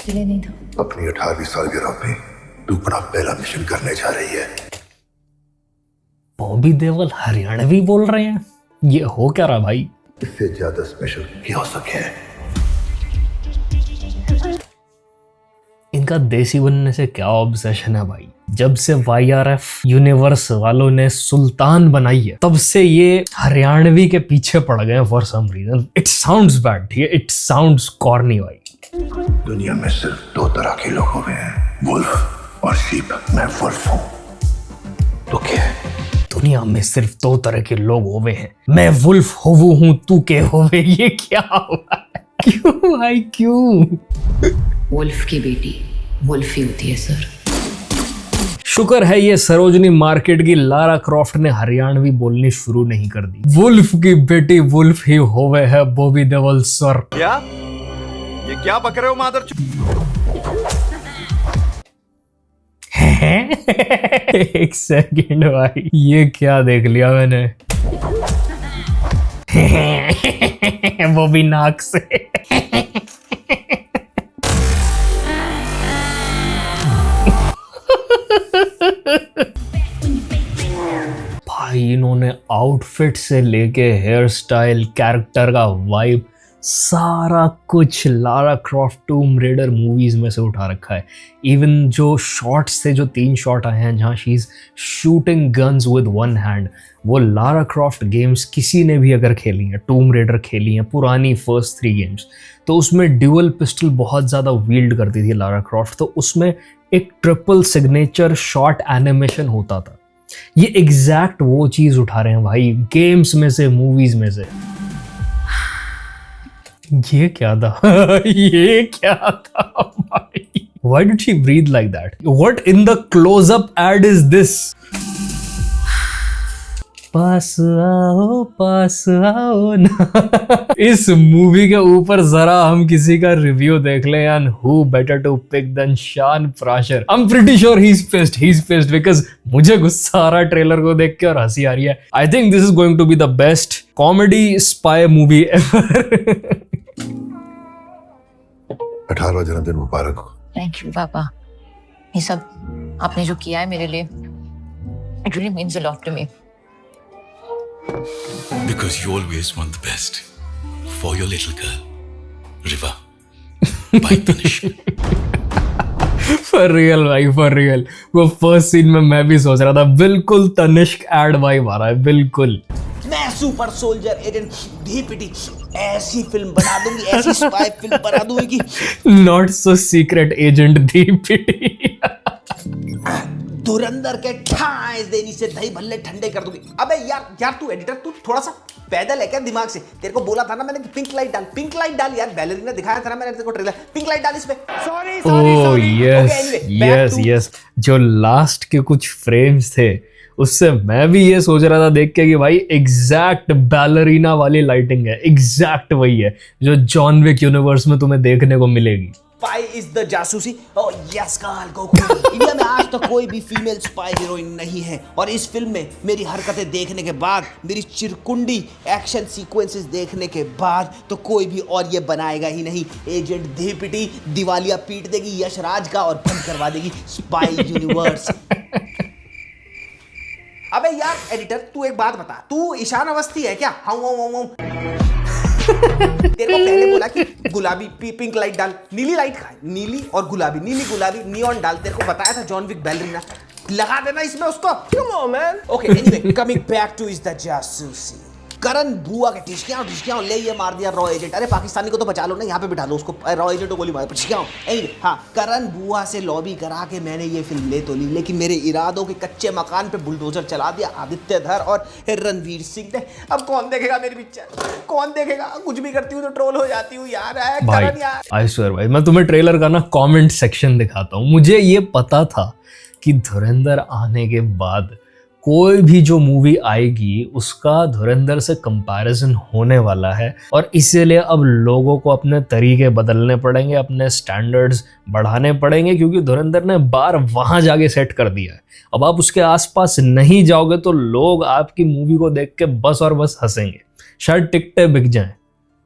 इसलिए नहीं था। अपनी 18वीं सालगिरह पे तू अपना पहला मिशन करने जा रही है। बॉबी देओल हरियाणवी बोल रहे हैं, ये हो क्या रहा भाई? इससे ज्यादा स्पेशल क्या हो सके? इनका देसी बनने से क्या ऑब्सेशन है भाई? जब से YRF यूनिवर्स वालों ने सुल्तान बनाई है तब से ये हरियाणवी के पीछे पड़ गए for some reason. It sounds bad, ठीक है, इट साउंड्स कॉर्नी भाई। दुनिया में सिर्फ 2 तरह के लोग हुए हैं, वुल्फ और शीप। मैं वुल्फ हूँ, तो क्या है? दुनिया में सिर्फ 2 तरह के लोग होवे हैं, मैं वुल्फ होवू हूँ, तू के होवे। ये क्या हुआ? क्यों भाई क्यों? वुल्फ की बेटी वुल्फ ही होती है सर। शुक्र है ये सरोजनी मार्केट की लारा क्रॉफ्ट ने हरियाणवी बोलनी शुरू नहीं कर दी। वुल्फ की बेटी वुल्फ ही होवे है बॉबी देओल सर। क्या? ये क्या बक रहे हो मादर? एक सेकंड भाई, ये क्या देख लिया मैंने? वो भी नाक से। भाई इन्होंने आउटफिट से लेके हेयर स्टाइल, कैरेक्टर का वाइब, सारा कुछ लारा क्रॉफ्ट टूम रेडर मूवीज में से उठा रखा है। इवन जो शॉट्स थे, जो 3 शॉट आए हैं जहाँ she is shooting guns with 1 hand, वो लारा क्रॉफ्ट गेम्स किसी ने भी अगर खेली हैं, टूम रेडर खेली हैं, पुरानी फर्स्ट 3 गेम्स, तो उसमें ड्यूअल पिस्टल बहुत ज़्यादा विल्ड करती थी लारा क्रॉफ्ट। तो उसमें एक ट्रिपल सिग्नेचर शॉट एनिमेशन होता था। ये एग्जैक्ट वो चीज़ उठा रहे हैं भाई गेम्स में से, मूवीज में से। ये क्या था? ये क्या था भाई? Why did she breathe like that? What in the close-up ad is this? पास आओ ना। इस मूवी के ऊपर जरा हम किसी का रिव्यू देख लें यार। Who better to pick than शान Prashar? I'm pretty sure he's pissed because मुझे गुस्सा आ रहा है ट्रेलर को देख के और हंसी आ रही है। I think this is going to be the best comedy spy movie ever. 18वां जन्मदिन मुबारक हो। थैंक यू पापा, ये सब आपने जो किया है मेरे लिए, it really means a lot to me. Because you always want the best for your little girl, Riva. By Tanishq. For real भाई, for real। वो फर्स्ट सीन में मैं भी सोच रहा था, बिल्कुल तनिष्क एड वाइब आ रहा है, बिल्कुल। मैं सुपर सोल्जर एजेंट डीपीटी ऐसी फिल्म बना दूंगी, ऐसी स्पाई फिल्म बना दूंगी कि not so secret agent DPT. धुरंधर के ठाइस देनी से दही भल्ले ठंडे कर दूंगी। अबे यार तू एडिटर, तू थोड़ा सा पैदल है क्या दिमाग से? तेरे को बोला था ना मैंने कि पिंक लाइट डाल यार। बैलरीना दिखाया था ना मैंने तेरे को ट्रेलर, पिंक लाइट डाल इसमें। सॉरी। यस, जो लास्ट के कुछ फ्रेम्स थे उससे मैं भी ये सोच रहा था देख के कि भाई एग्जैक्ट बैलरीना वाली लाइटिंग है, एग्जैक्ट वही है जो जॉन विक यूनिवर्स में तुम्हें देखने को मिलेगी। स्पाई इज द जासूसी। Oh yes girl, Goku. India में आज तक कोई भी फीमेल स्पाई हीरोइन नहीं है, और इस फिल्म में मेरी हरकतें देखने के बाद, मेरी चिरकुंडी एक्शन सीक्वेंसेस देखने के बाद तो कोई भी और ये बनाएगा ही नहीं। एजेंट डीपीटी दिवालिया पीट देगी यशराज का और बंद करवा देगी स्पाई यूनिवर्स। अबे यार एडिटर, तू एक बात बता, तू ईशान अवस्थी है क्या? हाँ तेरे को पहले बोला कि गुलाबी पिंक लाइट डाल, नीली लाइट खा, नीली और गुलाबी, नीली गुलाबी नियॉन डाल। तेरे को बताया था जॉन विक बैलरीना लगा देना इसमें उसको। Come on man. Okay anyway, coming back two is the जासूसी। करण बुआ के टिशकियां ले ये मार दिया रॉ एजेंट। अरे पाकिस्तानी को तो बचा लो ना, यहाँ पे बिठा लो उसको, रॉ एजेंट को गोली मार टिशकियां। हाँ, करण बुआ से लॉबी करा के मैंने ये फिल्म ले तो ली, लेकिन मेरे इरादों के कच्चे मकान पे बुलडोजर चला दिया आदित्य धर और रणवीर सिंह ने। अब कौन देखेगा मेरी पिक्चर? कौन देखेगा? कुछ भी करती हूँ तो ट्रोल हो जाती हूँ यार। करण यार, आई स्वेयर भाई, मैं तुम्हें ट्रेलर का ना कमेंट सेक्शन दिखाता हूँ। मुझे ये पता था कि धुरंधर आने के बाद कोई भी जो मूवी आएगी उसका धुरंधर से कंपैरिजन होने वाला है, और इसीलिए अब लोगों को अपने तरीके बदलने पड़ेंगे, अपने स्टैंडर्ड्स बढ़ाने पड़ेंगे, क्योंकि धुरंधर ने बार वहाँ जाके सेट कर दिया है। अब आप उसके आसपास नहीं जाओगे तो लोग आपकी मूवी को देख के बस और बस हंसेंगे। शायद टिकटें बिक जाएं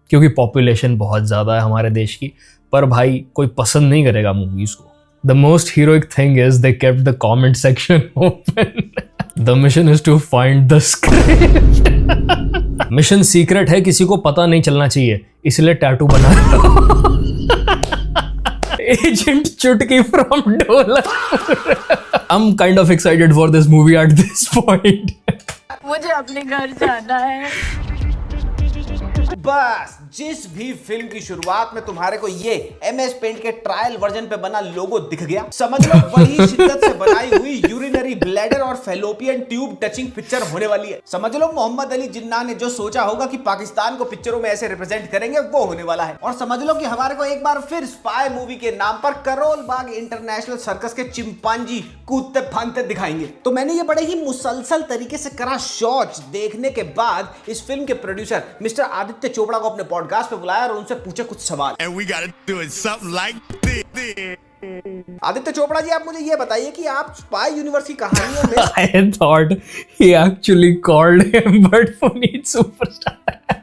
क्योंकि पॉपुलेशन बहुत ज़्यादा है हमारे देश की, पर भाई कोई पसंद नहीं करेगा मूवीज को। The most heroic thing is they kept the comment section open. The mission is to find the script. Mission secret है, किसी को पता नहीं चलना चाहिए, इसलिए टैटू बना लो। एजेंट चुटकी from Dholakpur. I'm kind of excited for this movie at this point. मुझे अपने घर जाना है। बस जिस भी फिल्म की शुरुआत में तुम्हारे को ये MS पेंट के ट्रायल वर्जन पे बना लोगो दिख गया, समझ लो बड़ी शिद्दत से बनाई हुई यूरिनरी ब्लैडर और फेलोपियन ट्यूब टचिंग पिक्चर होने वाली है। समझ लो मोहम्मद अली जिन्ना ने जो सोचा होगा कि पाकिस्तान को पिक्चरों में ऐसे रिप्रेजेंट करेंगे वो होने वाला है। और समझ लो कि हमारे को एक बार फिर स्पाई मूवी के नाम पर करोल बाग इंटरनेशनल सर्कस के चिंपांजी कूदते फांदते दिखाएंगे। तो मैंने ये बड़े ही मुसलसल तरीके से करा शॉट्स देखने के बाद इस फिल्म के प्रोड्यूसर मिस्टर आदित्य चोपड़ा को अपने पॉडकास्ट पे बुलाया और उनसे पूछे कुछ सवाल। And we gotta do it something like this. Aditya Chopra ji, आप मुझे ये बताइए कि आप स्पाई यूनिवर्स की कहानियों में I thought he actually called him, but Puneet Superstar.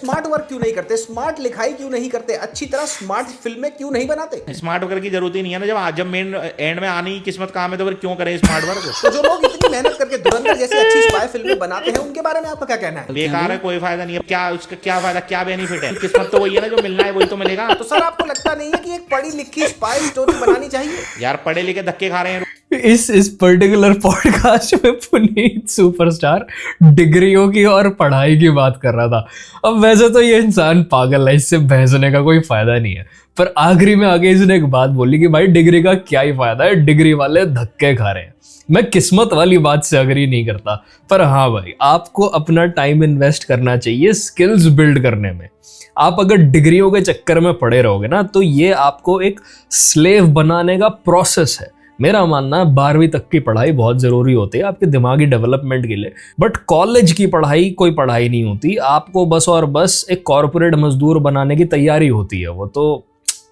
Smart work क्यों नहीं करते, स्मार्ट लिखाई क्यों नहीं करते, अच्छी तरह स्मार्ट फिल्में क्यों नहीं बनाते? स्मार्ट वर्क की जरूरत ही नहीं है ना, जब मेन एंड में आनी किस्मत काम है तो फिर क्यों करें स्मार्ट वर्क? तो जो लोग इतनी मेहनत करके धुरंधर जैसी अच्छी स्पाई फिल्में बनाते हैं उनके बारे में आपका क्या कहना है? बेकार है, कोई फायदा नहीं है। क्या उसका क्या फायदा, क्या बेनिफिट है? किस्मत तो वही है ना, जो मिलना है वही तो मिलेगा। तो सर आपको लगता नहीं है कि एक पढ़ी लिखी स्पाई स्टोरी बनानी चाहिए? यार पढ़े लिखे धक्के खा रहे हैं। इस पर्टिकुलर पॉडकास्ट में पुनीत सुपरस्टार डिग्रियों की और पढ़ाई की बात कर रहा था। अब वैसे तो ये इंसान पागल है, इससे बहसने का कोई फायदा नहीं है, पर आखिरी में आगे इसने एक बात बोली कि भाई डिग्री का क्या ही फायदा है, डिग्री वाले धक्के खा रहे हैं। मैं किस्मत वाली बात से अग्री नहीं करता, पर हाँ भाई आपको अपना टाइम इन्वेस्ट करना चाहिए स्किल्स बिल्ड करने में। आप अगर डिग्रियों के चक्कर में पड़े रहोगे ना तो ये आपको एक स्लेव बनाने का प्रोसेस है। मेरा मानना है 12वीं तक की पढ़ाई बहुत ज़रूरी होती है आपके दिमागी डेवलपमेंट के लिए, बट कॉलेज की पढ़ाई कोई पढ़ाई नहीं होती। आपको बस और बस एक कॉर्पोरेट मजदूर बनाने की तैयारी होती है। वो तो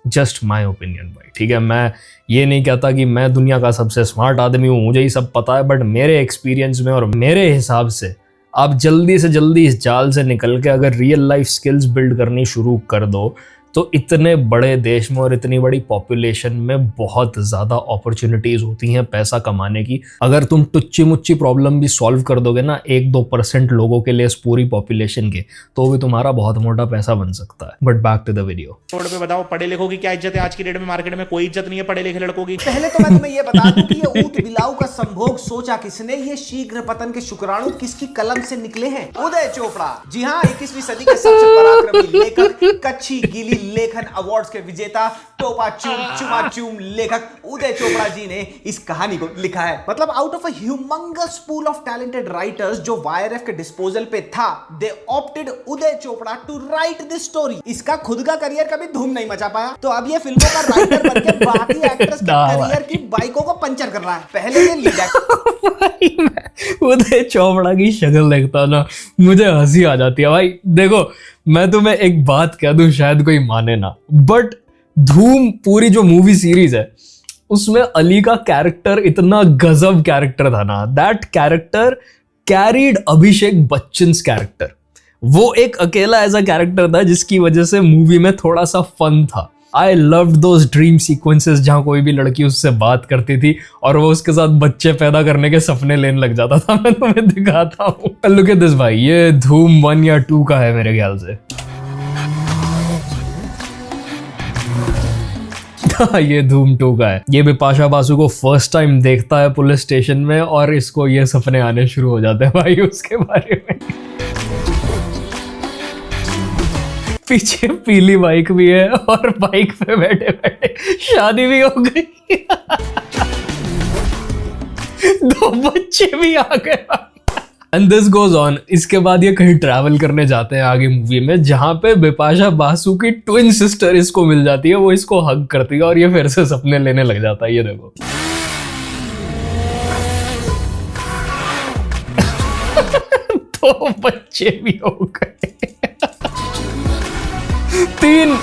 जस्ट माई ओपिनियन भाई, ठीक है। मैं ये नहीं कहता कि मैं दुनिया का सबसे स्मार्ट आदमी हूँ, मुझे ही सब पता है, बट मेरे एक्सपीरियंस में और मेरे हिसाब से आप जल्दी से जल्दी इस जाल से निकल के अगर रियल लाइफ स्किल्स बिल्ड करनी शुरू कर दो तो इतने बड़े देश में और इतनी बड़ी पॉपुलेशन में बहुत ज़्यादा अपॉर्चुनिटीज़ होती हैं पैसा कमाने की। अगर तुम टुच्ची मुच्ची प्रॉब्लम भी सॉल्व कर दोगे ना 1-2% लोगों के लिए इस पूरी पॉपुलेशन के, तो भी तुम्हारा बहुत मोटा पैसा बन सकता है। But back to the video. Road पे बताओ पढ़े लिखों की क्या इज्जत है आज की डेट में? मार्केट में कोई इज्जत नहीं है पढ़े लिखे लड़कों की। पहले तो मैं तुम्हें ये बता दूं कि ये ऊंट बिलाऊ का संभोग सोचा किसने, ये शीघ्र पतन के शुक्राणु किसकी कलम से निकले हैं? उदय चोपड़ा। जी हाँ, 21वीं सदी के सबसे पराक्रमी लेखक, कच्ची गीली लेखन अवार्ड्स के विजेता, टोपा चूम चुमा चूम लेखक उदय चोपड़ा जी ने इस कहानी को लिखा है। मतलब out of a humongous pool of talented writers जो YRF के डिस्पोजल पे था, they opted Uday Chopra to write this story. इसका खुद का करियर कभी धूम नहीं मचा पाया, तो अब ये फिल्मों का राइटर बनके बाकी एक्टर्स के करियर की बाइकों को पंचर कर रहा है। पहले ये लीड एक्टर उदय चोपड़ा की शक्ल देखता ना मुझे हंसी आ जाती है भाई। देखो मैं तुम्हें एक बात कह दूं, शायद कोई माने ना, बट धूम पूरी जो मूवी सीरीज है उसमें अली का कैरेक्टर इतना गजब कैरेक्टर था ना, that character carried Abhishek Bachchan's character. वो एक अकेला ऐसा कैरेक्टर था जिसकी वजह से मूवी में थोड़ा सा फन था। I loved those dream sequences जहां कोई भी लड़की उससे बात करती थी और वो उसके साथ बच्चे पैदा करने के सपने लेने लग जाता था। मैं तुम्हें दिखाता हूँ, लुक एट दिस भाई, ये धूम 1 या 2 का है मेरे ख्याल से। ये धूम 2 का है। ये बिपाशा बासु को फर्स्ट टाइम देखता है पुलिस स्टेशन में और इसको ये सपने आने शुरू हो जाते हैं भाई उसके बारे में। पीछे पीली बाइक भी है और बाइक पे बैठे बैठे शादी भी हो गई। 2 बच्चे भी आ गए। And this goes on. इसके बाद ये कहीं ट्रैवल करने जाते हैं आगे मूवी में, जहां पे बिपाशा बासु की ट्विन सिस्टर इसको मिल जाती है, वो इसको हग करती है और ये फिर से सपने लेने लग जाता है। ये देखो 2 बच्चे भी हो गए। 3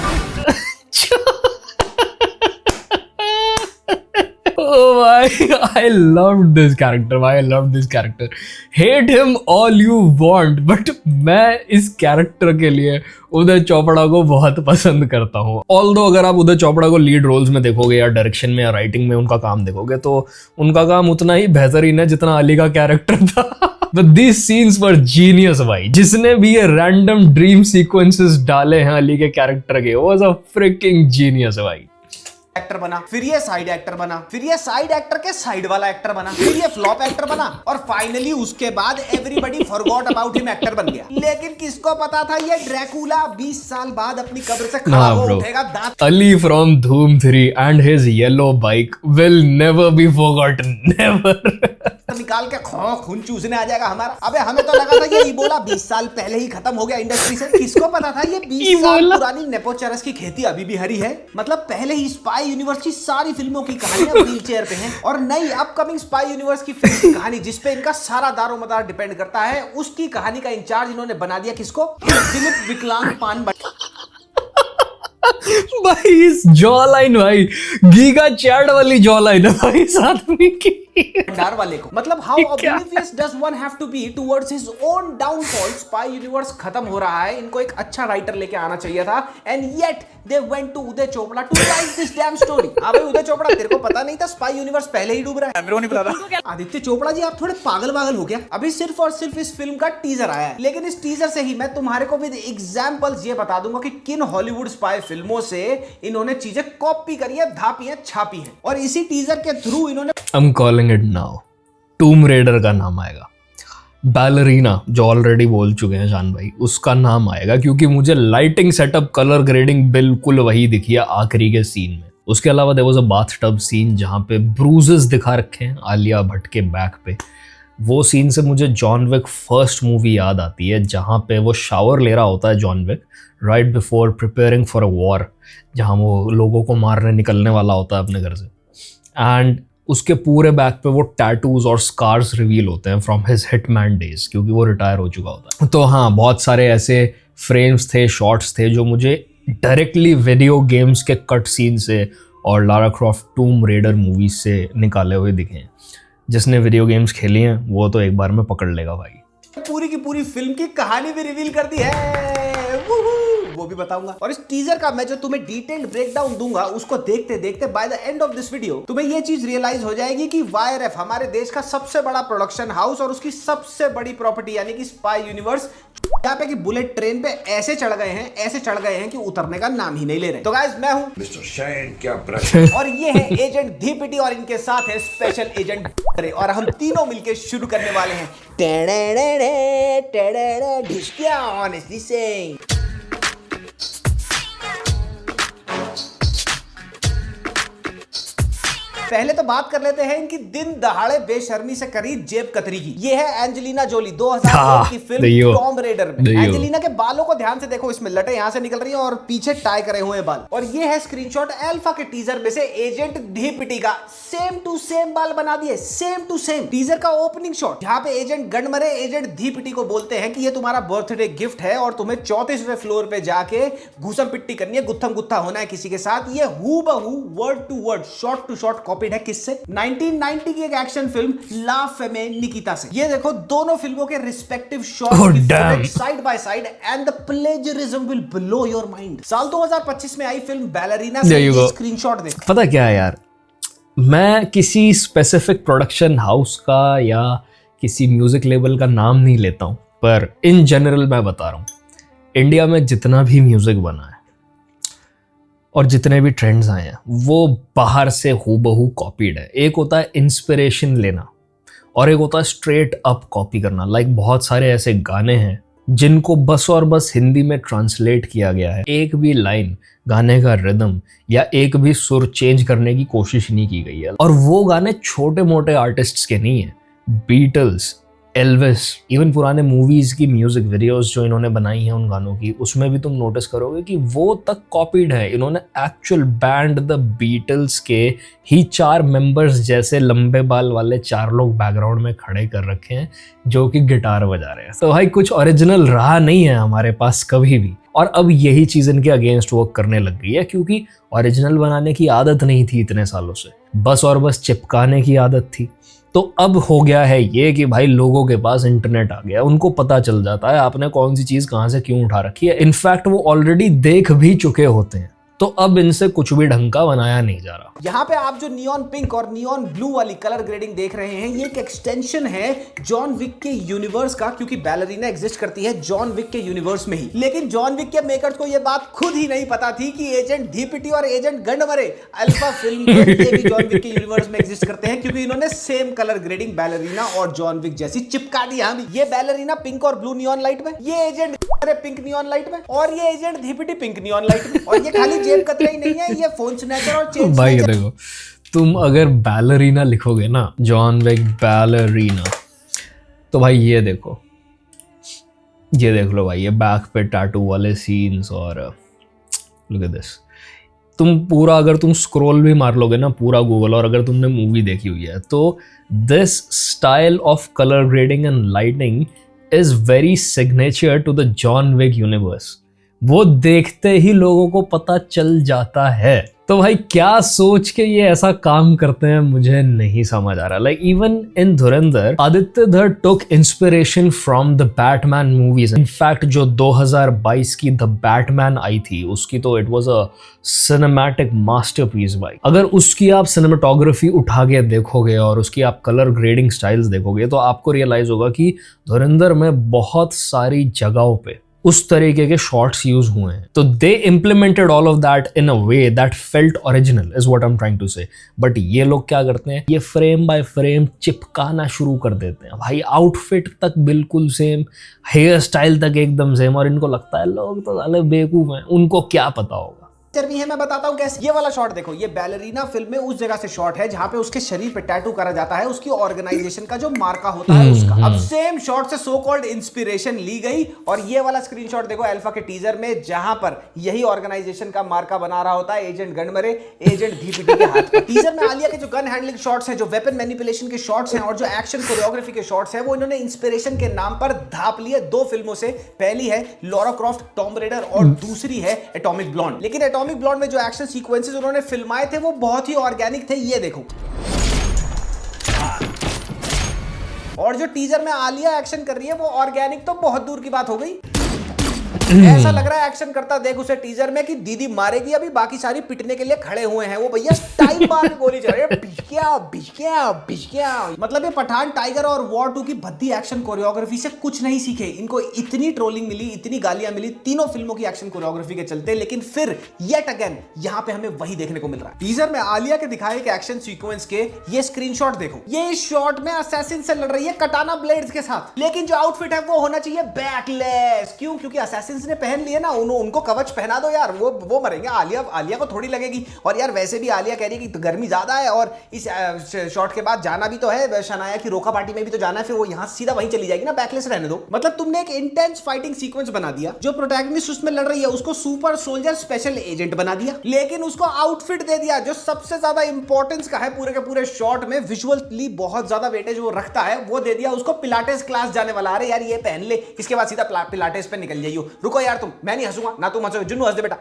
Oh भाई, I loved this character. I loved this character. Hate him all you want, but मैं इस कैरेक्टर के लिए उदय चोपड़ा को बहुत पसंद करता हूँ. Although अगर आप उदय चोपड़ा को लीड रोल्स में देखोगे या डायरेक्शन में या राइटिंग में उनका काम देखोगे तो उनका काम उतना ही बेहतरीन है जितना अली का कैरेक्टर था. But these scenes were genius भाई. जिसने भी ये रैंडम ड्रीम सीक्वेंसेस डाले हैं अली के कैरेक्टर के, was a freaking genius भाई. एक्टर बना, फिर ये साइड एक्टर बना, फिर ये साइड एक्टर के साइड वाला एक्टर बना, फिर ये फ्लॉप एक्टर बना और फाइनली उसके बाद everybody forgot about him actor बन गया. लेकिन किसको पता था ये ड्रैकुला 20 साल बाद अपनी कब्र से खड़ा हो उठेगा. दांत Ali from Dhoom 3 and his yellow bike will never be forgotten. Never. निकाल के खून चूसने आ जाएगा हमारा. अबे हमें तो लगा था ये इबोला 20 साल पहले ही खत्म हो गया इंडस्ट्री से. किसको पता था ये 20 साल पुरानी नेपोचरस की खेती अभी भी हरी है. मतलब पहले ही स्पाई यूनिवर्स की सारी फिल्मों की कहानियां व्हील चेयर पे हैं और नई अपकमिंग स्पाई यूनिवर्स की फिल्म की कहानी जिसपे इनका सारा दारोमदार डिपेंड करता है, उसकी कहानी का इंचार्ज इन्होंने बना दिया किसको? दिलीप विकलांग पान. भाई इस जॉ लाइन भाई गीगा चैट वाली जॉ लाइन है भाई इस आदमी की. भंडार वाले को. मतलब how oblivious does one have to be towards his own downfall. Spy universe खत्म हो रहा है, इनको एक अच्छा राइटर लेके आना चाहिए था and yet they went to Uday Chopra to write this damn story. अबे उदय चोपड़ा तेरे को पता नहीं था स्पाई यूनिवर्स पहले ही डूब रहा है? मेरे को नहीं पता था. आदित्य चोपड़ा जी आप थोड़े पागल हो गया. अभी सिर्फ और सिर्फ इस फिल्म का टीजर आया है, लेकिन इस टीजर से ही मैं तुम्हारे को विद एग्जांपल्स ये बता दूंगा कि किन हॉलीवुड स्पाई फिल्मों से इन्होंने चीजें कॉपी करी है, धापी है, छापी है और इसी टीजर के थ्रू इन्होंने I'm calling it now. Tomb Raider का नाम आएगा. बैलरीना जो ऑलरेडी बोल चुके हैं जान भाई, उसका नाम आएगा क्योंकि मुझे लाइटिंग सेटअप कलर ग्रेडिंग बिल्कुल वही दिखी है आखिरी के सीन में. उसके अलावा there was a bathtub scene जहां पे ब्रूजेस दिखा रखे हैं आलिया भट्ट के बैक पे. वो सीन से मुझे जॉन विक फर्स्ट मूवी याद आती है जहां पे वो शावर ले रहा होता है John Wick right before preparing for a war, जहां वो लोगों को मारने निकलने वाला होता है अपने घर से. एंड उसके पूरे बैक पे वो टैटूज और स्कार्स रिवील होते हैं फ्रॉम हिज हिटमैन डेज क्योंकि वो रिटायर हो चुका होता है. तो हाँ, बहुत सारे ऐसे फ्रेम्स थे, शॉट्स थे जो मुझे डायरेक्टली वीडियो गेम्स के कट सीन से और लारा क्रॉफ्ट टूम रेडर मूवीज से निकाले हुए दिखे हैं. जिसने वीडियो गेम्स खेली हैं वो तो एक बार में पकड़ लेगा भाई. पूरी की पूरी फिल्म की कहानी भी रिवील कर दी है, वो भी बताऊंगा. और इस टीजर का मैं जो तुम्हें डिटेल्ड ब्रेकडाउन दूंगा उसको देखते देखते by the end of this video तुम्हें ये चीज रियलाइज हो जाएगी कि वाईआरएफ हमारे देश का सबसे बड़ा प्रोडक्शन हाउस और उसकी सबसे बड़ी प्रॉपर्टी यानी कि स्पाई यूनिवर्स यहाँ पे कि बुलेट ट्रेन पे ऐसे चढ़ गए हैं कि उतरने का नाम ही नहीं ले रहे. तो गाइस मैं हूँ मिस्टर शैन, क्या प्रश्न? और ये है एजेंट धीपिटी और इनके साथ है स्पेशल एजेंट और हम तीनों मिलके शुरू करने वाले हैं. Honestly saying. पहले तो बात कर लेते हैं इनकी दिन दहाड़े बेशर्मी से करी जेब कतरी की. ये है एंजेलिना जोली 2000 की फिल्म टॉम रेडर में. एंजेलिना के बालों को ध्यान से देखो, इसमें लटे यहां से निकल रही है और पीछे टाई करे हुए बाल. और ये है स्क्रीनशॉट अल्फा के टीजर में से एजेंट धीपिटी का. सेम टू सेम बाल बना दिए, सेम टू सेम. टीजर का ओपनिंग शॉट जहां पे एजेंट गनमरे एजेंट धीपिटी को बोलते हैं कि ये तुम्हारा बर्थडे गिफ्ट है और तुम्हें 34वें फ्लोर पे जाके घुसम पिट्टी करनी है, गुत्थम गुत्था होना है किसी के साथ. ये हूबहू word to word shot to shot copied है किससे? 1990 की एक action film La Femme Nikita से. ये देखो दोनों फिल्मों के respective shot side by side and the plagiarism will blow your mind. साल 2025 में आई फिल्म बैलरीना से स्क्रीनशॉट देखो. पता क्या है यार, मैं किसी स्पेसिफिक प्रोडक्शन हाउस का या किसी म्यूजिक लेबल का नाम नहीं लेता हूं, पर इन जनरल मैं बता रहा हूं इंडिया में जितना भी म्यूजिक बना है और जितने भी ट्रेंड्स आए हैं वो बाहर से हूबहू कॉपीड है. एक होता है इंस्पिरेशन लेना और एक होता है स्ट्रेट अप कॉपी करना. लाइक बहुत सारे ऐसे गाने हैं जिनको बस और बस हिंदी में ट्रांसलेट किया गया है. एक भी लाइन, गाने का रिदम या एक भी सुर चेंज करने की कोशिश नहीं की गई है. और वो गाने छोटे मोटे आर्टिस्ट्स के नहीं है. बीटल्स, एल्विस, इवन पुराने मूवीज की म्यूजिक वीडियोस जो इन्होंने बनाई हैं उन गानों की, उसमें भी तुम नोटिस करोगे कि वो तक कॉपीड है। इन्होंने एक्चुअल बैंड द बीटल्स के ही 4 मेंबर्स जैसे लंबे बाल वाले 4 लोग बैकग्राउंड में खड़े कर रखे हैं जो कि गिटार बजा रहे हैं। तो भाई कुछ ओरिजिनल रहा नहीं है हमारे पास कभी भी, और अब यही चीज इनके अगेंस्ट वर्क करने लग गई है क्योंकि ओरिजिनल बनाने की आदत नहीं थी इतने सालों से, बस और बस चिपकाने की आदत थी। तो अब हो गया है ये कि भाई लोगों के पास इंटरनेट आ गया, उनको पता चल जाता है आपने कौन सी चीज कहां से क्यों उठा रखी है। इनफैक्ट वो ऑलरेडी देख भी चुके होते हैं, तो अब इनसे कुछ भी ढंग का बनाया नहीं जा रहा। यहाँ पे आप जो नियॉन पिंक और नियॉन ब्लू वाली कलर ग्रेडिंग देख रहे हैं, ये एक एक्सटेंशन है जॉन विक के यूनिवर्स का, क्योंकि बैलरीना एग्जिस्ट करती है जॉन विक के यूनिवर्स में ही। लेकिन जॉन विक के मेकर्स को ये बात खुद ही नहीं पता थी कि एजेंट धीपिटी और एजेंट गंडमरे अल्फा फिल्म ये भी जॉन विक के यूनिवर्स में एग्जिस्ट करते हैं, क्योंकि इन्होंने सेम कलर ग्रेडिंग बैलरीना और जॉन विक जैसी चिपका दी। यहाँ भी ये बैलरीना पिंक और ब्लू नियॉन लाइट में, ये एजेंट पिंक नियॉन लाइट में, और ये एजेंट धीपिटी पिंक नियॉन लाइट में। और ये खाली जेब कतरा ही नहीं है, ये फोन स्नैचर और चेन भाई स्नैचर। देखो, तुम अगर बैलरीना लिखोगे ना, जॉन विक बैलरीना, तो भाई ये देखो, ये देख लो भाई, ये बैक पे टैटू वाले सीन्स, और लुक एट दिस। तुम पूरा अगर तुम स्क्रॉल भी मार लोगे ना पूरा गूगल, और अगर तुमने मूवी देखी हुई है, तो this style of colour grading and lighting is very signature to the John Wick universe. वो देखते ही लोगों को पता चल जाता है। तो भाई क्या सोच के ये ऐसा काम करते हैं मुझे नहीं समझ आ रहा। Like even in Dhurandhar, Aditya Dhar took inspiration from the Batman movies. In fact जो 2022 की द बैटमैन आई थी, उसकी तो it was a cinematic masterpiece भाई। अगर उसकी आप सिनेमेटोग्राफी उठा के देखोगे और उसकी आप कलर ग्रेडिंग स्टाइल्स देखोगे, तो आपको रियलाइज होगा कि धुरंधर में बहुत सारी जगहों पे उस तरीके के शॉट्स यूज हुए हैं। तो they implemented all of that in a way that felt original, is what I am trying to say. But ये लोग क्या करते हैं, ये फ्रेम बाय फ्रेम चिपकाना शुरू कर देते हैं भाई। आउटफिट तक बिल्कुल सेम, हेयर स्टाइल तक एकदम सेम, और इनको लगता है लोग तो साले बेवकूफ हैं, उनको क्या पता होगा। भी है, मैं बताता हूं कैसे। ये वाला शॉट देखो, ये बैलरीना फिल्म में उस जगह से शॉट है जहां पे उसके शरीर पे टैटू करा जाता है, उसकी ऑर्गेनाइजेशन का जो मार्का होता है उसका। अब सेम शॉट से सो कॉल्ड इंस्पिरेशन ली गई, और ये वाला स्क्रीनशॉट देखो अल्फा के टीजर में, जहां पर यही ऑर्गेनाइजेशन का मार्का बना रहा होता है एजेंट गनमरे एजेंट धीपिटी के हाथ पर। टीजर में आलिया के जो गन हैंडलिंग शॉट्स हैं, जो वेपन मैनिपुलेशन के शॉट्स हैं, और जो एक्शन कोरियोग्राफी के शॉट्स हैं, वो इन्होंने इंस्पिरेशन के नाम पर धाप लिए 2 फिल्मों से। पहली है लॉरा क्रॉफ्ट टॉम रेडर, और दूसरी है एटॉमिक ब्लॉन्ड। लेकिन एटॉमिक ब्लॉन्ड में जो एक्शन सीक्वेंसेस उन्होंने फिल्माए थे वो बहुत ही ऑर्गेनिक थे। ये देखो, और जो टीजर में आलिया एक्शन कर रही है वो ऑर्गेनिक तो बहुत दूर की बात हो गई। ऐसा लग रहा है एक्शन करता देख उसे टीजर में कि दीदी मारेगी अभी, बाकी सारी पिटने के लिए खड़े हुए हैं। वो भैया टाइम मार के गोली चल रही है, बिश्किया। मतलब ये पठान, टाइगर और वॉर 2 की भद्दी एक्शन कोरियोग्राफी से कुछ नहीं सीखे। इनको इतनी ट्रोलिंग मिली, इतनी गालियां मिली तीनों फिल्मों की एक्शन कोरियोग्राफी के चलते, लेकिन फिर येट अगेन यहाँ पे हमें वही देखने को मिल रहा है। टीजर में आलिया के दिखाए एक एक्शन सीक्वेंस के ये स्क्रीनशॉट देखो। ये इस शॉट में असैसिन से लड़ रही है कटाना ब्लेड्स के साथ, लेकिन जो आउटफिट है वो होना चाहिए बैकलेस। क्यों? क्योंकि असैसिन ने पहन लिए ना, उनको कवच पहना दो यार, वो मरेंगे। आलिया को थोड़ी लगेगी। और यार वैसे भी आलिया कह रही है कि गर्मी ज्यादा है, और इस शॉट के बाद जाना भी तो है, शनाया की रोका पार्टी में भी तो जाना है, फिर वो यहां सीधा वहीं चली जाएगी ना, बैकलेस रहने दो। मतलब तुमने एक इंटेंस फाइटिंग सीक्वेंस बना दिया, जो प्रोटैगनिस्ट उसमें लड़ रही है उसको सुपर सोल्जर स्पेशल एजेंट बना दिया, लेकिन उसको आउटफिट दे दिया जो सबसे ज्यादा इंपॉर्टेंस का है पूरे के पूरे शॉट में, विजुअली बहुत ज्यादा वेटेज वो रखता है, वो दे दिया उसको पिलाटेस क्लास जाने वाला। अरे यार ये पहन ले, इसके बाद सीधा पिलाटेस पे निकल जाइयो। रुको यार तुम, मैं नहीं हंसूंगा ना, तुम हंसो, जुन्नू हंस दे बेटा।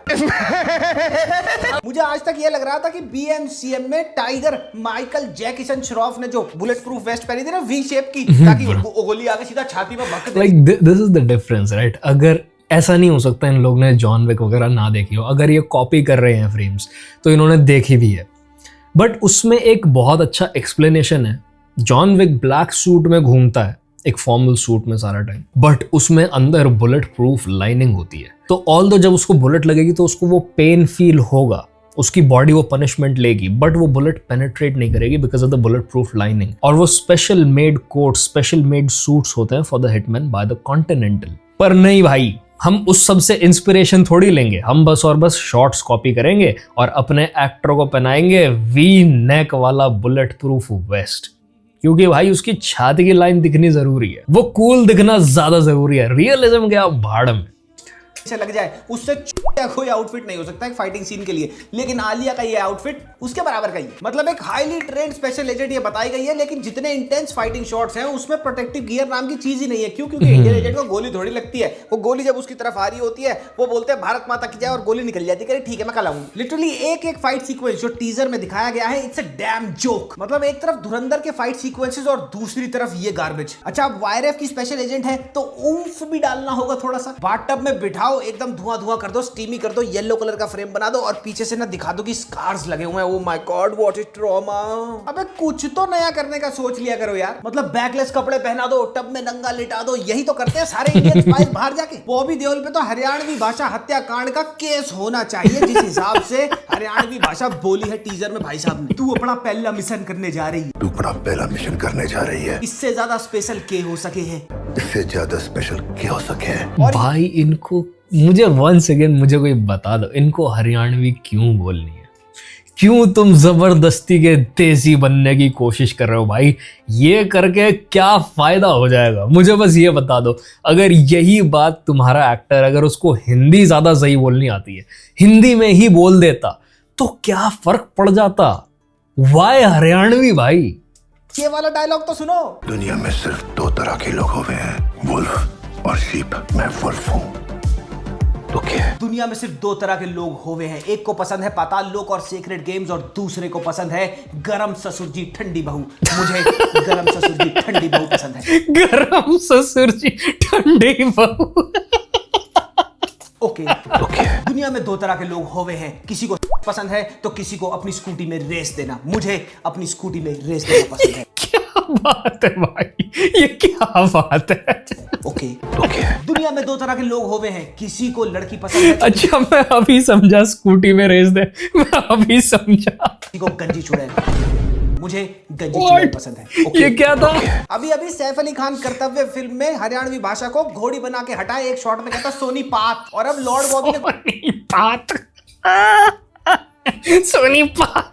मुझे आज तक ये लग रहा था कि बीएमसीएम में टाइगर माइकल जैकिसन श्रॉफ ने जो बुलेट प्रूफ वेस्ट पहनी थी ना वी शेप की, ताकि गोली आके सीधा छाती में भक दे। Like this is the difference, right? अगर ऐसा नहीं हो सकता इन लोग ने जॉन विक वगैरह ना देखी हो, अगर ये कॉपी कर रहे हैं फ्रेम्स तो इन्होंने देखी भी है, बट उसमें एक बहुत अच्छा एक्सप्लेनेशन है। जॉन विक ब्लैक सूट में घूमता है, एक फॉर्मल सूट में सारा टाइम, बट उसमें अंदर बुलेट प्रूफ लाइनिंग होती है। तो ऑल्दो जब उसको बुलेट लगेगी तो उसको वो पेन फील होगा, उसकी बॉडी वो पनिशमेंट लेगी, बट वो बुलेट पेनिट्रेट नहीं करेगी because of the bullet proof lining. और वो special made coat, special made suits होते हैं for the hitman by the Continental. पर नहीं भाई, हम उस सब से इंस्पिरेशन थोड़ी लेंगे, हम बस और बस शॉर्ट्स कॉपी करेंगे और अपने एक्टर को पहनाएंगे वी नेक वाला बुलेट प्रूफ वेस्ट। क्योंकि भाई उसकी छाती की लाइन दिखनी जरूरी है, वो कूल दिखना ज्यादा जरूरी है। रियलिज्म क्या भाड़ में से लग जाए, उससे कोई आउटफिट नहीं हो सकता एक फाइटिंग सीन के लिए। लेकिन आलिया का ये आउटफिट उसके बराबर का ही, मतलब एक हाईली ट्रेंड स्पेशल एजेंट ये बताई गई है, लेकिन जितने इंटेंस फाइटिंग शॉट्स हैं उसमें प्रोटेक्टिव गियर नाम की चीज ही नहीं है। क्यों? क्योंकि इंडियन एजेंट को गोली थोड़ी लगती है, वो गोली जब उसकी तरफ आ रही होती है वो बोलते हैं भारत माता की जय और गोली निकल जाती है, ठीक है मैं कल आऊंगा। लिटरली एक एक फाइट सीक्वेंस जो टीजर में दिखाया गया है, इट्स अ डैम जोक। मतलब एक तरफ धुरंधर के फाइट सीक्वेंसेस और दूसरी तरफ ये गार्बेज। अच्छा अब वायरएफ की स्पेशल एजेंट है तो ऊम्फ भी डालना होगा थोड़ा सा। बाथटब में बिठाओ, एकदम धुआं धुआं कर दो, स्टीमी कर दो, येलो कलर का फ्रेम बना दो और पीछे से ना दिखा दो कि स्कार्स लगे हुए हैं। Oh my God what is trauma. अबे कुछ तो नया करने का सोच लिया करो यार, मतलब बैकलेस कपड़े पहना दो, टब में नंगा लिटा दो, यही तो करते हैं सारे इंडियन स्पाइस बाहर जाके। बॉबी देओल पे तो हरियाणवी भाषा हत्याकांड का केस होना चाहिए, जिस हिसाब से हरियाणवी भाषा बोली है टीजर में भाई साहब ने। तू अपना पहला मिशन करने जा रही है, तू अपना पहला मिशन करने जा रही है, इससे ज्यादा स्पेशल के हो सके है, इससे ज्यादा स्पेशल क्या हो सके है? भाई इनको, मुझे वंस अगेन मुझे कोई बता दो इनको हरियाणवी क्यों बोलनी है? क्यों तुम जबरदस्ती के देसी बनने की कोशिश कर रहे हो भाई? ये करके क्या फायदा हो जाएगा? मुझे बस ये बता दो, अगर यही बात तुम्हारा एक्टर अगर उसको हिंदी ज्यादा सही बोलनी आती है, हिंदी में ही बोल देता तो क्या फर्क पड़ जाता? वाई हरियाणवी भाई? ये वाला डायलॉग तो सुनो। दुनिया में सिर्फ दो तरह के लोग हुए हैं, वुल्फ और शीप। मैं वुल्फ हूँ, तो क्या है? दुनिया में सिर्फ दो तरह के लोग होवे हैं, एक को पसंद है पाताल लोक और सीक्रेट गेम्स और दूसरे को पसंद है गरम ससुर जी ठंडी बहू। मुझे गरम ससुर जी ठंडी बहू पसंद है। गरम ससुर जी ठंडी बहू। ओके तो क्या है? दुनिया में दो तरह के लोग होवे हैं, किसी को पसंद है तो किसी को अपनी स्कूटी में रेस देना। मुझे अपनी स्कूटी में रेस देना पसंद है। क्या बात है भाई, ये क्या बात है? ओके तो क्या है? दुनिया में दो तरह के लोग होवे हैं, किसी को लड़की पसंद है तो अच्छा मैं अभी समझा, स्कूटी में रेस दे, मैं अभी समझा। किसी को गंजी चुड़ैल। मुझे गंजी चुड़ैल पसंद है। ओके। ये क्या था? अभी अभी सैफ अली खान कर्तव्य फिल्म में हरियाणवी भाषा को घोड़ी बना के हटाए, एक शॉट में कहता सोनीपात, और अब लॉर्ड बॉबी ने सोनीपात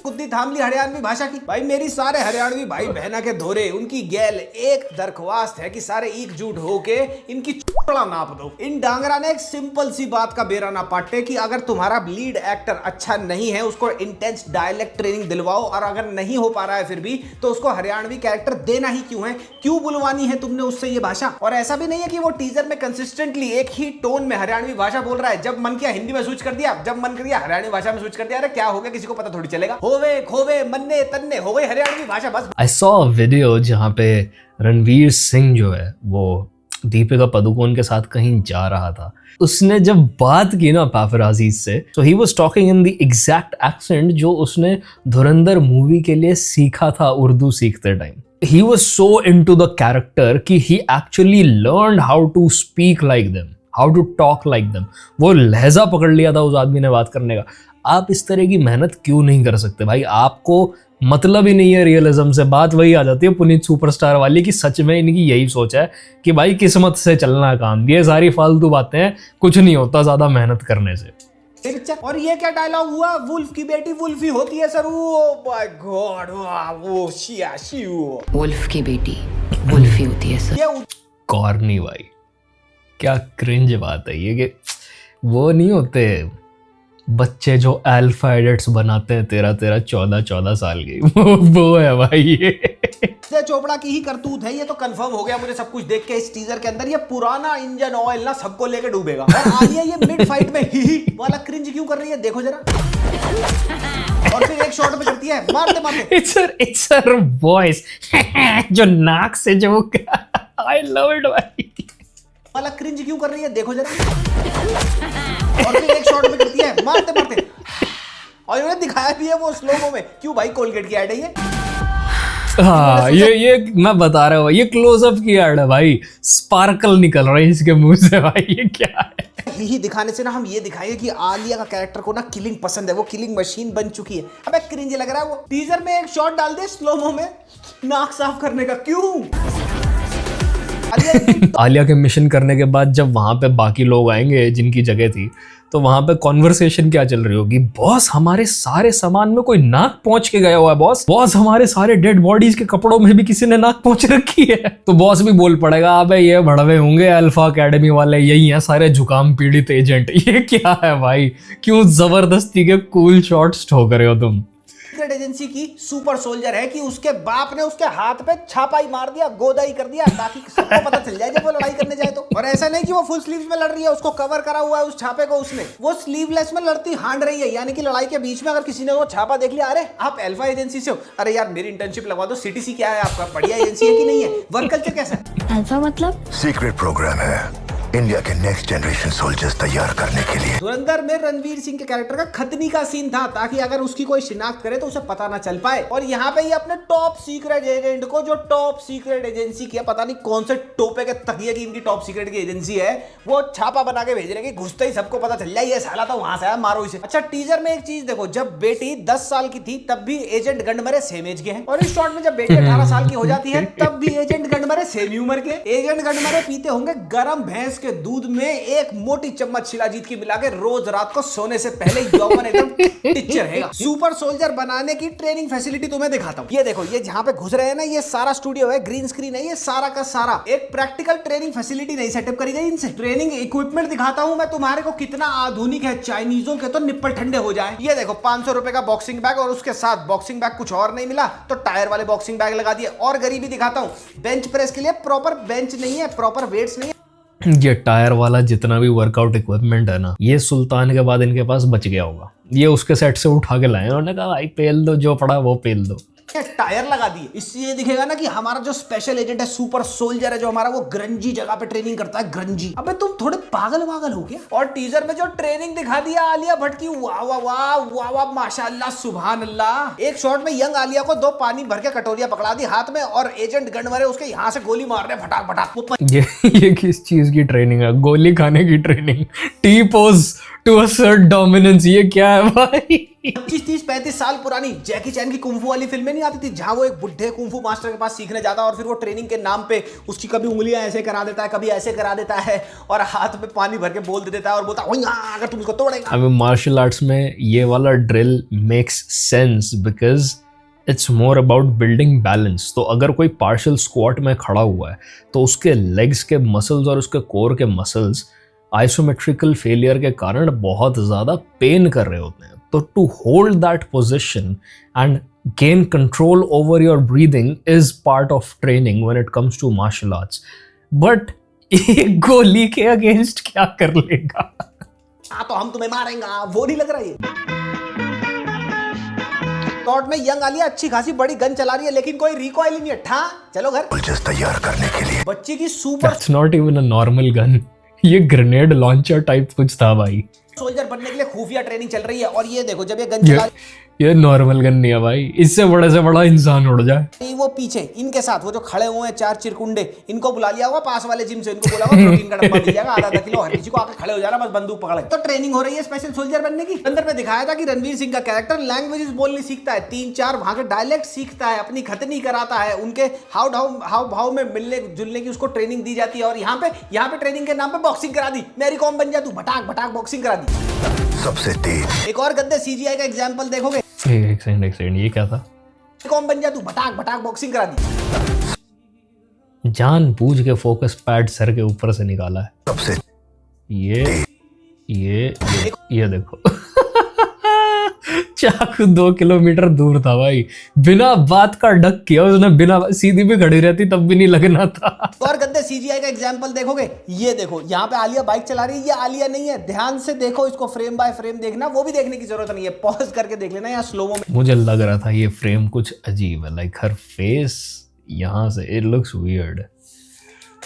कुद्दी थाम ली हरियाणवी भाषा की। भाई मेरी सारे हरियाणवी भाई बहना के धोरे, उनकी गैल एक दरख्वास्त है कि सारे एकजुट होके इनकी चुड़ा नाप दो। इन डांगरा ने एक सिंपल सी बात का बेरा ना पाटे कि अगर तुम्हारा लीड एक्टर अच्छा नहीं है उसको इंटेंस डायलेक्ट ट्रेनिंग दिलवाओ, और अगर नहीं हो पा रहा है फिर भी तो उसको हरियाणवी कैरेक्टर देना ही क्यों है? क्यों बुलवानी है तुमने उससे ये भाषा? और ऐसा भी नहीं है कि वो टीजर में कंसिस्टेंटली एक ही टोन में हरियाणवी भाषा बोल रहा है, जब मन किया हिंदी में स्विच कर दिया, जब मन कर दिया हरियाणवी भाषा में स्विच कर दिया। अरे क्या हो गया, किसी को पता थोड़ी चलेगा। होवे खोवे मन्ने तन्ने हो गई हरियाणवी भाषा बस। I saw a video जहाँ पे रणवीर सिंह जो है वो दीपिका पादुकोण के साथ कहीं जा रहा था। उसने जब बात की ना पापराजीज से, so he was talking in the exact accent जो उसने धुरंधर मूवी के लिए सीखा था उर्दू सीखते time. He was so into the character कि he actually learned how to speak like them, how to talk like them। वो लहजा पकड़ लिया था उस आदमी ने बात करने का। आप इस तरह की मेहनत क्यों नहीं कर सकते भाई? आपको मतलब ही नहीं है रियलिज्म से। बात वही आ जाती है पुनीत सुपरस्टार वाली कि सच में इनकी यही सोच है कि भाई किस्मत से चलना काम, ये सारी फालतू बातें हैं, कुछ नहीं होता ज्यादा मेहनत करने से। और ये क्या डायलॉग हुआ? वुल्फ की बेटी वुल्फ ही होती है सर। ओ माय गॉड, वो शिया शियो, वुल्फ की बेटी वुल्फ ही होती है सर। ये कॉर्नी भाई, क्या क्रिंज बात है ये कि वो नहीं होते बच्चे जो अल्फा एडिट्स बनाते हैं 13-14 साल के, वो है भाई ये। चोपड़ा की ही करतूत है ये, तो कंफर्म हो गया मुझे सब कुछ देख के इस टीजर के अंदर। ये पुराना इंजन ऑयल ना सबको लेके डूबेगा। और आलिया ये मिड फाइट में ही वाला क्रिंज क्यों कर रही है देखो जरा, और फिर एक शॉट में करती है मारते मारते इट्स हर वॉइस जो नाक से जो आई लव इट भाई वाला क्रिंज क्यों कर रही है देखो जरा, और फिर एक शॉट में करती है मारते मारते। और इन्होंने दिखाया भी है वो स्लोमो में। क्यों भाई, कोलगेट की ऐड है ये। हाँ ये मैं बता रहा हूँ, ये क्लोजअप की ऐड है भाई, स्पार्कल निकल रहा है इसके मुंह से भाई। ये क्या है? यही दिखाने से ना हम ये दिखाएंगे कि आलिया का कैरेक्टर को ना किलिंग पसंद है, वो किलिंग मशीन बन चुकी है। अबे क्रिंज लग रहा है वो। टीजर में एक शॉट डाल दे स्लोमो में नाक साफ करने का, क्यों? आलिया के मिशन करने के बाद जब वहां पे बाकी लोग आएंगे जिनकी जगह थी, तो वहां पे कॉन्वर्सेशन क्या चल रही होगी? बॉस हमारे सारे सामान में कोई नाक पहुंच के गया हुआ है बॉस। बॉस हमारे सारे डेड बॉडीज के कपड़ों में भी किसी ने नाक पहुंच रखी है। तो बॉस भी बोल पड़ेगा, अबे ये भड़वे होंगे अल्फा एकेडमी वाले, यही है सारे जुकाम पीड़ित एजेंट। ये क्या है भाई, क्यों जबरदस्ती के कूल शॉट्स ठोक रहे हो तुम? सीक्रेट एजेंसी की सुपर सोल्जर है कि उसके बाप ने उसके हाथ पे छापाई मार दिया, गोदाई कर दिया, ताकि सबको पता चल जाए जब वो लड़ाई करने जाए तो। और ऐसा नहीं कि वो फुल स्लीव्स में लड़ रही है, उसको कवर करा हुआ है उस छापे को उसने, वो स्लीवलेस में लड़ती हांड रही है। यानी कि लड़ाई के बीच में अगर किसी ने वो छापा देख लिया, अरे आप अल्फा एजेंसी से हो, अरे यार मेरी इंटर्नशिप लगवा दो, सीटीसी क्या है आपका, बढ़िया एजेंसी है कि नहीं है, वर्क कल्चर कैसा है? अल्फा मतलब? सीक्रेट प्रोग्राम है इंडिया के नेक्स्ट जनरेशन सोल्जर्स तैयार करने के लिए। धुरंधर में रणवीर सिंह के कैरेक्टर का खतनी का सीन था, ताकि अगर उसकी कोई शिनाख्त करे तो उसे पता ना चल पाए। और यहाँ पे ये अपने टॉप सीक्रेट एजेंट को, जो टॉप सीक्रेट एजेंसी की है, पता नहीं कौन से टोपे के तकिए की इनकी टॉप सीक्रेट की एजेंसी है, वो छापा बना के भेज रहे कि घुसते ही सबको पता चल जाए ये साला तो वहां से आया, मारो इसे। अच्छा, टीजर में एक चीज देखो, जब बेटी 10 साल की थी तब भी एजेंट गंडमरे सेम एज के हैं, और इस शॉट में जब बेटी 18 साल की हो जाती है तब भी एजेंट गंडमरे सेम ही उम्र के। एजेंट गंडमरे पीते होंगे गर्म भैंस के दूध में एक मोटी चम्मच शिलाजीत की मिला के रोज रात को सोने से पहले यौवन एकदम टिच्चर रहेगा। सुपर सोल्जर बनाने की ट्रेनिंग फैसिलिटी तुम्हें दिखाता हूं। ये देखो, ये जहां पे घुस रहे हैं ना, ये सारा स्टूडियो है, ग्रीन स्क्रीन है, ये सारा का सारा एक प्रैक्टिकल ट्रेनिंग फैसिलिटी नहीं सेटअप करी गई इनसे। ट्रेनिंग इक्विपमेंट दिखाता हूं मैं तुम्हारे को कितना आधुनिक है, चाइनीजों के तो निप्पल ठंडे हो जाए। ये देखो 500 रुपए का बॉक्सिंग बैग, और उसके साथ बॉक्सिंग बैग कुछ और नहीं मिला तो टायर वाले बॉक्सिंग बैग लगा दिए। और गरीबी दिखाता हूं, बेंच प्रेस के लिए प्रॉपर बेंच नहीं है, प्रॉपर वेट्स नहीं है। ये टायर वाला जितना भी वर्कआउट इक्विपमेंट है ना, ये सुल्तान के बाद इनके पास बच गया होगा। ये उसके सेट से उठा के लाए, उन्होंने कहा भाई पेल दो, जो पड़ा वो पेल दो। टायर लगा दिए, इससे ये दिखेगा ना कि हमारा जो स्पेशल एजेंट है, सुपर सोल्जर है जो हमारा, वो ग्रंजी जगह पे ट्रेनिंग करता है, ग्रंजी। अबे तुम थोड़े पागल वागल हो क्या? और टीजर में जो ट्रेनिंग दिखा दिया आलिया भट्ट की, वाह वाह वाह वाह वाह, माशाअल्लाह सुभान अल्लाह। एक शॉट में यंग आलिया को 2 पानी भर के कटोरियां पकड़ा दी हाथ में, और एजेंट गंडमरे उसके यहाँ से गोली मार रहे फटाक फटाक। ये किस चीज की ट्रेनिंग है? गोली खाने की training, T pose to assert dominance, ये क्या है भाई? 25, 30, 35 साल पुरानी जैकी चैन की कुंफू वाली फिल्में नहीं आती थी, जहां वो एक बुढ़े कुंफू मास्टर के पास सीखने जाता और फिर वो ट्रेनिंग के नाम पे उसकी कभी उंगलियां ऐसे करा देता है, कभी ऐसे करा देता है, और हाथ में पानी भर के बोल देता है और बोलता है अगर तुम इसको तोड़ेगा। अभी मार्शल आर्ट्स में ये वाला drill makes sense because it's more about building balance. तो अगर कोई पार्शियल स्क्वाट में खड़ा हुआ है तो उसके लेग्स के मसल्स और उसके कोर के मसल्स आइसोमेट्रिकल फेलियर के कारण बहुत ज़्यादा पेन कर रहे होते हैं। तो to hold that position and gain control over your breathing is part of training when it comes to martial arts. But एक गोली के अगेंस्ट क्या कर लेगा? तो हम तुम्हें मारेंगे, वो नहीं लग रहा है। शॉट में यंग आलिया अच्छी खासी बड़ी गन चला रही है, लेकिन कोई रिकॉइल ही नहीं है। ठा चलो घर। सोल्जर्स तैयार करने के लिए बच्ची की super That's not even a normal gun. ये ग्रेनेड लॉन्चर टाइप कुछ था भाई। सोल्जर बनने के लिए खुफिया ट्रेनिंग चल रही है। और ये देखो, जब ये गन चला ये नॉर्मल गन नहीं है भाई, इससे बड़े से बड़ा इंसान उड़ जाए। वो पीछे इनके साथ वो जो खड़े हुए हैं 4 चिरकुंडे, इनको बुला लिया होगा पास वाले जिम से, इनको बोला होगा प्रोटीन का डब्बा मिल जाएगा आधा किलो, हर किसी को आके खड़े हो जाना, बस बंदूक पकड़े। तो ट्रेनिंग हो रही है स्पेशल सोल्जर बनने की। अंदर में दिखाया था कि रणवीर सिंह का कैरेक्टर लैंग्वेजेस बोलनी सीखता है, 3-4 वहां के डायलेक्ट सीखता है, अपनी खतनी कराता है, उनके हाव भाव में मिलने जुलने की उसको ट्रेनिंग दी जाती है। और यहाँ पे ट्रेनिंग के नाम पे बॉक्सिंग करा दी, मैरी कॉम बन जा तू, भटाक भटाक बॉक्सिंग करा दी सबसे तेज। एक और गंदे CGI का एग्जांपल देखोगे, एक सेकंड, ये क्या था? कौन बन जा तू, भटाक भटाक बॉक्सिंग करा दी। जानबूझ के फोकस पैड सर के ऊपर से निकाला है। सबसे ये देखो चाकू 2 किलोमीटर दूर था भाई, बिना बात का डक किया उसने, बिना सीधी भी खड़ी रहती तब भी नहीं लगना था। और गंदे CGI का एग्जांपल देखोगे, ये देखो यहाँ पे आलिया बाइक चला रही है, ये आलिया नहीं है, ध्यान से देखो इसको, फ्रेम बाय फ्रेम देखना, वो भी देखने की जरूरत नहीं है, पॉज करके देख लेना या स्लोमो में। मुझे लग रहा था ये फ्रेम कुछ अजीब है, लाइक हर फेस यहाँ से इट लुक्स वियर्ड।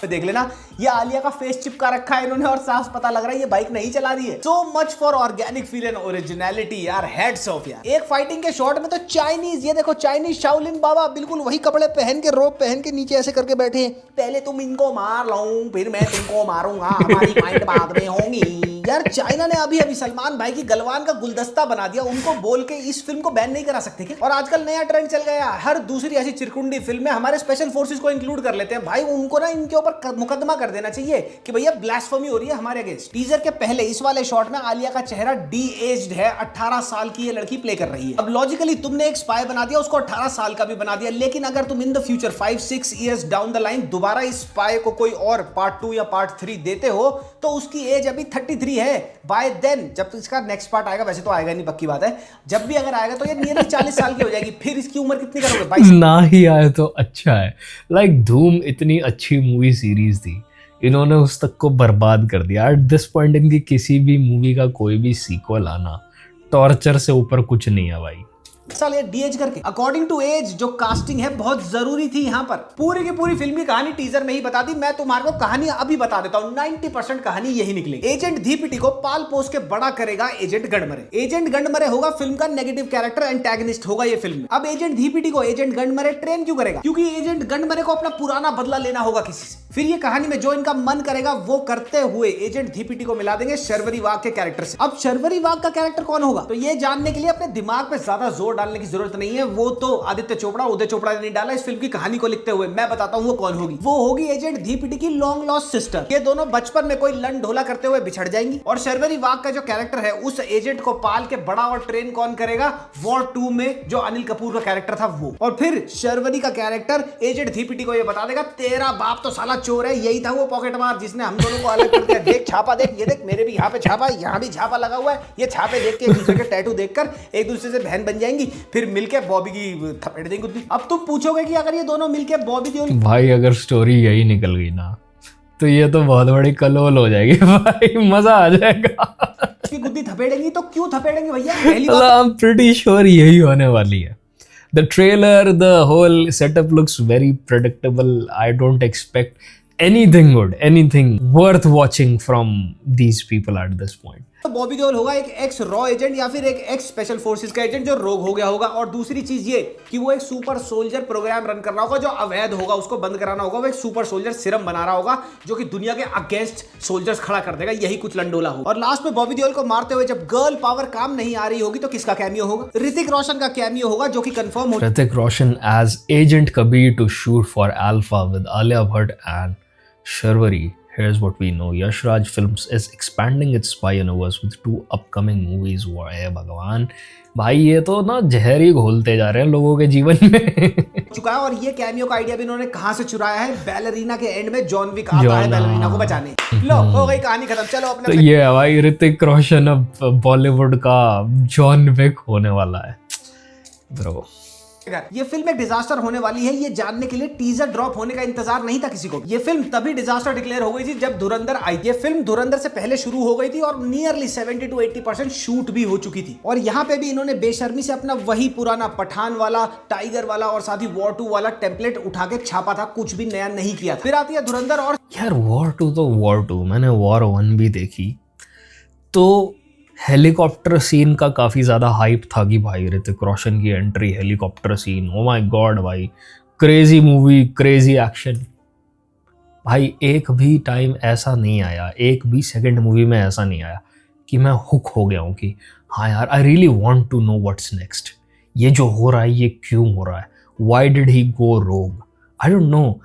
देख लेना, ये आलिया का फेस चिपका रखा है इन्होंने, और साफ पता लग रहा है ये बाइक नहीं चला रही है। So much for organic feel and originality यार, हेड्स ऑफ यार। एक फाइटिंग के शॉट में तो चाइनीज, ये देखो चाइनीज शाओलिन बाबा बिल्कुल वही कपड़े पहन के, रोब पहन के नीचे ऐसे करके बैठे हैं, पहले तुम इनको मार लो फिर मैं तुमको मारूंगा, हमारी फाइट बाद में होंगी। यार चाइना ने अभी सलमान भाई की गलवान का गुलदस्ता बना दिया, उनको बोल के इस फिल्म को बैन नहीं करा सकते क्या? और आजकल नया ट्रेंड चल गया, हर दूसरी ऐसी चिरकुंडी फिल्म में हमारे स्पेशल फोर्सेस को इंक्लूड कर लेते हैं भाई, उनको ना इनके ऊपर ऊपर मुकदमा कर देना चाहिए कि भैया ब्लास्फेमी हो रही है हमारे अगेंस्ट। टीजर के पहले इस वाले शॉट में आलिया का चेहरा डी एज्ड है, 18 साल की ये लड़की प्ले कर रही है। अब लॉजिकली तुमने एक स्पाई बना दिया, उसको 18 साल का भी बना दिया, लेकिन अगर तुम in the future 5-6 years down the line दोबारा इस स्पाई को कोई और पार्ट 2 या पार्ट 3 देते हो तो उसकी एज अभी 33 है। बाय देन जब इसका नेक्स्ट पार्ट आएगा, वैसे तो आएगा नहीं, पक्की बात है, जब भी अगर आएगा तो ये नियरली 40 साल की हो जाएगी। फिर इसकी उम्र कितनी करोगे? 22। ना ही आए तो अच्छा है। लाइक धूम इतनी अच्छी मूवी सीरीज थी, इन्होंने उस तक को बर्बाद कर दिया। एट दिस पॉइंट इनकी किसी भी मूवी का कोई भी सीक्वल आना टॉर्चर से ऊपर कुछ नहीं है भाई। साल ये डीएज करके अकॉर्डिंग टू एज जो कास्टिंग है बहुत जरूरी थी। यहाँ पर पूरी की पूरी फिल्म की कहानी टीजर में ही बता दी। मैं तुम्हारे को कहानी अभी बता देता हूँ, 90% कहानी यही निकलेगी। एजेंट धीपिटी को पाल पोस के बड़ा करेगा एजेंट गंडमरे। एजेंट गंडमरे होगा फिल्म का नेगेटिव कैरेक्टर, एंटेगनिस्ट होगा ये फिल्म में। अब एजेंट धीपिटी को एजेंट गंडमरे ट्रेन क्यों करेगा? क्योंकि एजेंट गंडमरे को अपना पुराना बदला लेना होगा किसी से। फिर ये कहानी में जो इनका मन करेगा वो करते हुए एजेंट धीपिटी को मिला देंगे शर्वरी वाघ के कैरेक्टर से। अब शर्वरी वाघ का कैरेक्टर कौन होगा तो ये जानने के लिए अपने दिमाग पे ज्यादा जोर डालने की जरूरत नहीं है। वो तो आदित्य चोपड़ा, उदय चोपड़ा ने नहीं डाला इस फिल्म की कहानी को लिखते हुए। मैं बताता हूं वो कौन होगी। वो होगी एजेंट धीपिटी की लॉन्ग लॉस्ट सिस्टर। ये दोनों बचपन में कोई लन ढोला करते हुए बिछड़ जाएंगी और शर्वरी वाघ का जो कैरेक्टर है उस एजेंट को पाल के बड़ा और ट्रेन कौन करेगा? वॉर 2 में जो अनिल कपूर का कैरेक्टर था वो। और फिर शर्वरी का कैरेक्टर एजेंट धीपिटी को ये बता देगा तेरा बाप तो साला चोर है। यही था वो पॉकेट मार जिसने हम दोनों को अलग कर दिया। देख छापा, देख ये देख, मेरे भी यहाँ पे छापा, यहाँ भी छापा लगा हुआ है। ये छापे देख के एक दूसरे के टैटू देखकर एक दूसरे से बहन बन जाएंगी, फिर मिलके बॉबी की थपेट देंगे खुद भी। अब तुम पूछोगे कि अगर ये दोनों मिलके बॉबी देओल, भाई अगर स्टोरी यही निकल गई ना तो ये तो बहुत बड़ी कलोल हो जाएगी भाई, मजा आ जाएगा। की गुद्दी थपेड़ेंगी तो क्यों थपेड़ेंगे भैया? पहली बात आई एम प्रीटी श्योर यही होने वाली है। The trailer, the whole setup looks very predictable. I don't expect anything good, anything worth watching from these people at this point. तो बॉबी देओल होगा एक एक्स रॉ एजेंट या फिर एक एक्स स्पेशल फोर्सेस का एजेंट जो रोग हो गया होगा। और दूसरी चीज ये कि वो एक सुपर सोल्जर प्रोग्राम रन कर रहा होगा जो अवैध होगा, उसको बंद कराना होगा। वो एक सुपर सोल्जर सिरम बना रहा होगा जो कि दुनिया के अगेंस्ट सोल्जर्स खड़ा कर देगा। यही कुछ लंडोला होगा। और लास्ट में बॉबी देओल को मारते हुए जब गर्ल पावर काम नहीं आ रही होगी तो किसका कैमियो होगा? ऋतिक रोशन का कैमियो होगा जो कि कंफर्म हो। Hrithik Roshan as Agent Kabir to shoot for Alpha with Alia Bhatt and Sharwari. Here's what we know. Yash Raj Films is expanding its spy universe with 2 upcoming movies. वाह भगवान भाई, ये तो ना जहर ही घोलते जा रहे हैं लोगों के जीवन में। चुका है। और ये कैमियो का आइडिया भी इन्होंने कहां से चुराया है? बैलरीना के एंड में जॉन विक आता है बैलरीना को बचाने। लो हो गई कहानी खत्म, चलो अपने। तो ये है भाई, ऋतिक रोशन अब बॉलीवुड का जॉन विक होने वाला है ब्रो। ये फिल्म एक डिजास्टर होने वाली है ये जानने के लिए टीजर ड्रॉप होने का इंतजार नहीं था किसी को। ये फिल्म तभी डिजास्टर डिक्लेयर हो गई थी जब धुरंधर आई। ये फिल्म धुरंधर से पहले शुरू हो गई थी और नियरली 70-80% शूट भी हो चुकी थी। और यहाँ पे भी इन्होंने बेशर्मी से अपना वही पुराना पठान वाला, टाइगर वाला और साथ ही वॉर 2 वाला टेम्पलेट उठा के छापा था, कुछ भी नया नहीं किया। फिर आती है धुरंधर। और यार वॉर 2 तो वॉर 2, मैंने वॉर 1 भी देखी तो हेलीकॉप्टर सीन का काफ़ी ज़्यादा हाइप था कि भाई ऋतिक रोशन की entry, helicopter scene, oh my God भाई, क्रेजी मूवी, क्रेजी एक्शन। भाई एक भी टाइम ऐसा नहीं आया, एक भी सेकंड मूवी में ऐसा नहीं आया कि मैं हुक हो गया हूँ कि हाँ यार I really want to know what's next. ये जो हो रहा है ये क्यों हो रहा है? व्हाई डिड ही गो रोग? I don't know.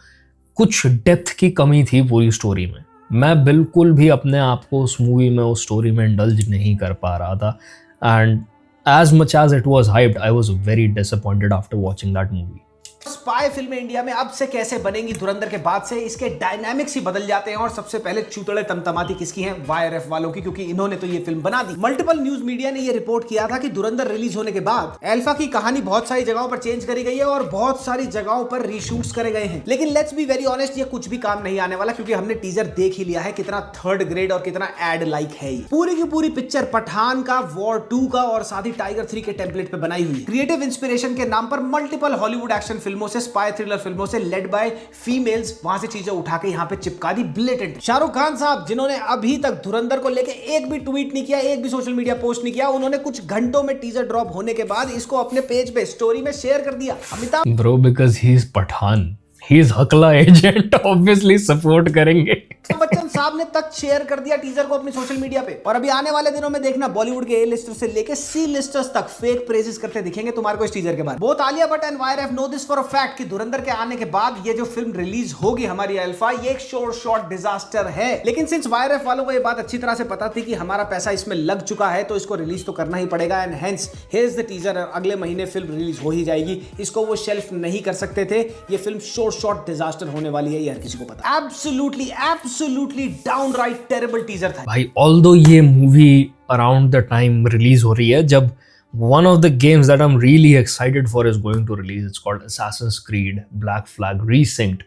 कुछ डेप्थ की कमी थी पूरी स्टोरी में। मैं बिल्कुल भी अपने आप को उस मूवी में, उस स्टोरी में इंडल्ज नहीं कर पा रहा था। And as much as it was hyped, I was very disappointed after watching that movie. Spy फिल्में इंडिया में अब से कैसे बनेंगी धुरंधर के बाद से, इसके डायनामिक्स ही बदल जाते हैं। और सबसे पहले चूतड़े तमतमाती किसकी हैं? वाईआरएफ वालों की, क्योंकि इन्होंने तो ये फिल्म बना दी। मल्टीपल न्यूज मीडिया ने ये रिपोर्ट किया था कि धुरंधर रिलीज होने के बाद अल्फा की कहानी बहुत सारी जगहों पर चेंज करी गई है और बहुत सारी जगहों पर रीशूट्स करे गए हैं। लेकिन लेट्स बी वेरी ऑनेस्ट, ये कुछ भी काम नहीं आने वाला क्योंकि हमने टीजर देख ही लिया है कितना थर्ड ग्रेड और कितना एड लाइक है। ये पूरी की पूरी पिक्चर पठान का, वॉर 2 का और साथ ही टाइगर 3 के टेम्पलेट पे बनाई हुई है। क्रिएटिव इंस्पिरेशन के नाम पर मल्टीपल हॉलीवुड एक्शन फिल्मों से, स्पाई थ्रिलर फिल्मों से, लेड बाय फीमेल्स, वहां से चीजें उठा के यहाँ पे चिपका दी ब्लेटेंट। शाहरुख खान साहब जिन्होंने अभी तक धुरंधर को लेके एक भी ट्वीट नहीं किया, एक भी सोशल मीडिया पोस्ट नहीं किया, उन्होंने कुछ घंटों में टीजर ड्रॉप होने के बाद इसको अपने पेज पे स्टोरी में शेयर कर दिया। Amitabh bro because he is Pathaan, he is हकला एजेंट, ऑब्वियसली सपोर्ट करेंगे। बच्चन साहब ने तक शेयर कर दिया टीजर को अपनी सोशल मीडिया पे। और अभी आने वाले दिनों में देखना बॉलीवुड के ए लिस्टर से लेके सी लिस्टर्स तक फेक प्रेजेस करते दिखेंगे तुम्हारे को इस टीजर के बाद। Both Alia Bhatt and YRF know this for a fact कि धुरंधर के आने के बाद ये जो फिल्म रिलीज होगी हमारी अल्फा, ये एक शॉर्ट डिजास्टर है। लेकिन सिंस YRF वालों को ये बात अच्छी तरह से पता थी कि हमारा पैसा इसमें लग चुका है तो इसको रिलीज तो करना ही पड़ेगा। And hence here is the teaser. अगले महीने फिल्म रिलीज हो ही जाएगी, इसको वो शेल्फ नहीं कर सकते थे। ये फिल्म शॉर्ट डिजास्टर होने वाली है, ये हर किसी को पता। एब्सोल्युटली डाउनराइट टेरेबल टीजर था भाई। ऑल्दो ये movie around the time release हो रही है जब one of the games that I'm really excited for is going to release. It's called Assassin's Creed Black Flag Resynced.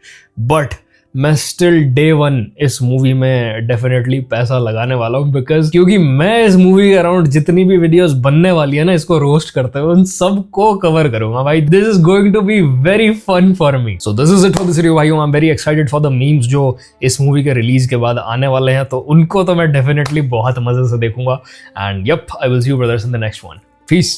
But मैं still day one इस movie में definitely पैसा लगाने वाला हूँ बिकॉज क्योंकि मैं इस मूवी के अराउंड जितनी भी वीडियोस बनने वाली है ना इसको रोस्ट करते हुए उन सबको कवर करूंगा भाई। This is going to be very fun for me. So this is it for this video भाई। I am very excited for the memes जो इस मूवी के रिलीज के बाद आने वाले हैं, तो उनको तो मैं डेफिनेटली बहुत मजे से देखूंगा। And yup, I will see you brothers in the next one. Peace.